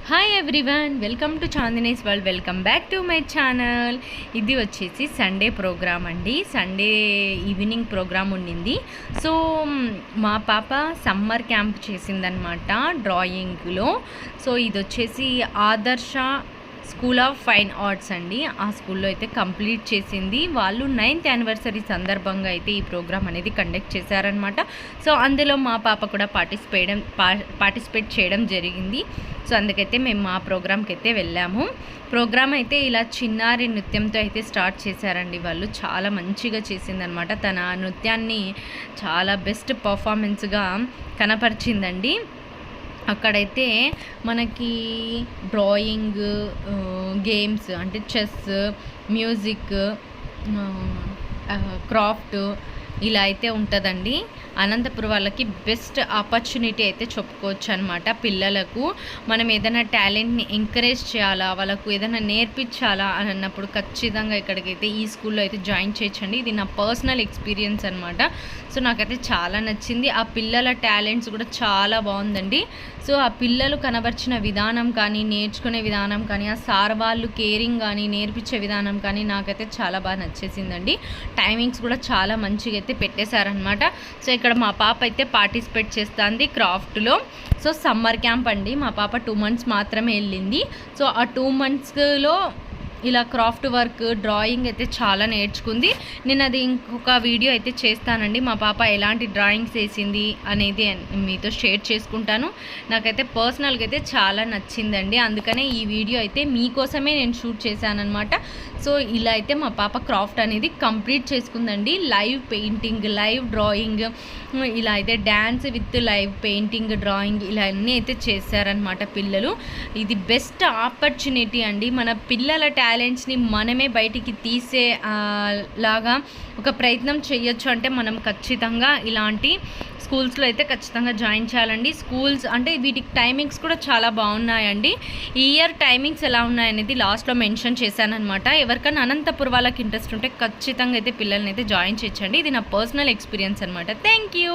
Hi everyone, welcome to Chandini's world. Welcome back to my channel. ఇది వచ్చేసి Sunday programme అండి. Sunday evening programme ఉండింది. So మా పాప సమ్మర్ క్యాంప్ చేసిందనమాట డ్రాయింగ్లో. సో ఇది వచ్చేసి ఆదర్శ స్కూల్ ఆఫ్ ఫైన్ ఆర్ట్స్ అండి. ఆ స్కూల్లో అయితే కంప్లీట్ చేసింది. వాళ్ళు 9th యానివర్సరీ సందర్భంగా అయితే ఈ ప్రోగ్రామ్ అనేది కండక్ట్ చేశారనమాట. సో అందులో మా పాప కూడా పార్టిసిపేట్ చేయడం జరిగింది. సో అందుకైతే మేము మా ప్రోగ్రామ్కి అయితే వెళ్ళాము. ప్రోగ్రామ్ అయితే ఇలా చిన్నారి నృత్యంతో అయితే స్టార్ట్ చేశారండి. వాళ్ళు చాలా మంచిగా చేసిందనమాట. తన నృత్యాన్ని చాలా బెస్ట్ పర్ఫార్మెన్స్గా కనపరిచిందండి. అక్కడైతే మనకి డ్రాయింగ్, గేమ్స్ అంటే చెస్, మ్యూజిక్, క్రాఫ్ట్ ఇలా అయితే ఉంటుందండి. అనంతపురం వాళ్ళకి బెస్ట్ ఆపర్చునిటీ అయితే చెప్పుకోవచ్చు అనమాట. పిల్లలకు మనం ఏదైనా టాలెంట్ని ఎంకరేజ్ చేయాలా, వాళ్ళకు ఏదైనా నేర్పించాలా అని అన్నప్పుడు ఖచ్చితంగా ఇక్కడికైతే ఈ స్కూల్లో అయితే జాయిన్ చేయొచ్చండి. ఇది నా పర్సనల్ ఎక్స్పీరియన్స్ అనమాట. సో నాకైతే చాలా నచ్చింది. ఆ పిల్లల టాలెంట్స్ కూడా చాలా బాగుందండి. సో ఆ పిల్లలు కనబర్చిన విధానం కానీ, నేర్చుకునే విధానం కానీ, ఆ సార్ వాళ్ళు కేరింగ్ కానీ, నేర్పించే విధానం కానీ నాకైతే చాలా బాగా నచ్చేసిందండి. టైమింగ్స్ కూడా చాలా మంచిగా అయితే పెట్టేశారనమాట. సో ఇక్కడ మా పాప అయితే పార్టిసిపేట్ చేస్తుంది క్రాఫ్ట్లో. సో సమ్మర్ క్యాంప్ అండి. మా పాప 2 months మాత్రమే వెళ్ళింది. సో ఆ 2 monthsలో ఇలా క్రాఫ్ట్ వర్క్, డ్రాయింగ్ అయితే చాలా నేర్చుకుంది. నేను అది ఇంకొక వీడియో అయితే చేస్తానండి. మా పాప ఎలాంటి డ్రాయింగ్స్ వేసింది అనేది మీతో షేర్ చేసుకుంటాను. నాకైతే పర్సనల్గా అయితే చాలా నచ్చిందండి. అందుకనే ఈ వీడియో అయితే మీకోసమే నేను షూట్ చేశానమాట. సో ఇలా అయితే మా పాప క్రాఫ్ట్ అనేది కంప్లీట్ చేసుకుందండి. లైవ్ పెయింటింగ్, లైవ్ డ్రాయింగ్, ఇలా అయితే dance with live painting, drawing ఇలా అన్నీ అయితే చేశారనమాట పిల్లలు. ఇది బెస్ట్ ఆపర్చునిటీ అండి. మన పిల్లల టాలెంట్స్ని మనమే బయటికి తీసే లాగా ఒక ప్రయత్నం చేయొచ్చు అంటే మనం ఖచ్చితంగా ఇలాంటి స్కూల్స్లో అయితే ఖచ్చితంగా జాయిన్ చేయాలండి. స్కూల్స్ అంటే వీటికి టైమింగ్స్ కూడా చాలా బాగున్నాయండి. ఈ ఇయర్ టైమింగ్స్ ఎలా ఉన్నాయనేది లాస్ట్లో మెన్షన్ చేశానమాట. ఎవరికైనా అనంతపురం వాళ్ళకి ఇంట్రెస్ట్ ఉంటే ఖచ్చితంగా అయితే పిల్లల్ని అయితే జాయిన్ చేయొచ్చండి. ఇది నా పర్సనల్ ఎక్స్పీరియన్స్ అనమాట. Thank you.